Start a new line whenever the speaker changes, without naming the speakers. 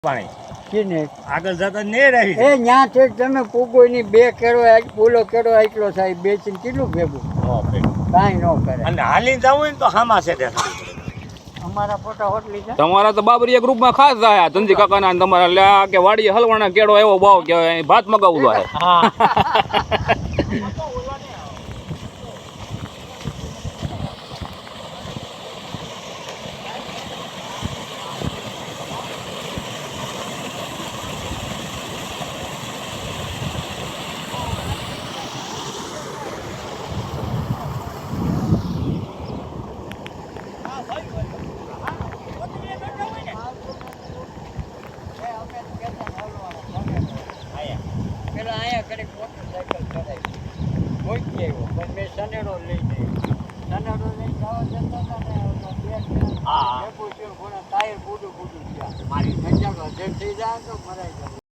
પાણી
કીને
આગળ જતા ને રહી
એ ન્યા છે તમે પૂગો ની બે કેળો બોલો કેળો આટલો થાય બે ચીન કેટલું ભેગું કાંઈ ન કરે
અને હાલી જવું હોય ને તો હામા છે
અમારા ફોટા હોટલી છે
તમારા તો બાબરીયા ગ્રુપમાં ખાસ જાય ધનજી કાકાના તમારા લ્યા કે વાડીએ હલવાના કેળો એવો ભાવ કે ભાત મગાવવું હોય
પેલા અહીંયા કરી મોટરસાઇકલ ચડાવી પહોંચી આવ્યો પણ મેં સનેડો લઈ સનેડો લઈને જવા જતા હતા ને ટાયર બુડું થયા મારી મજા જેમ થઈ જાય તો મરાઈ જાય.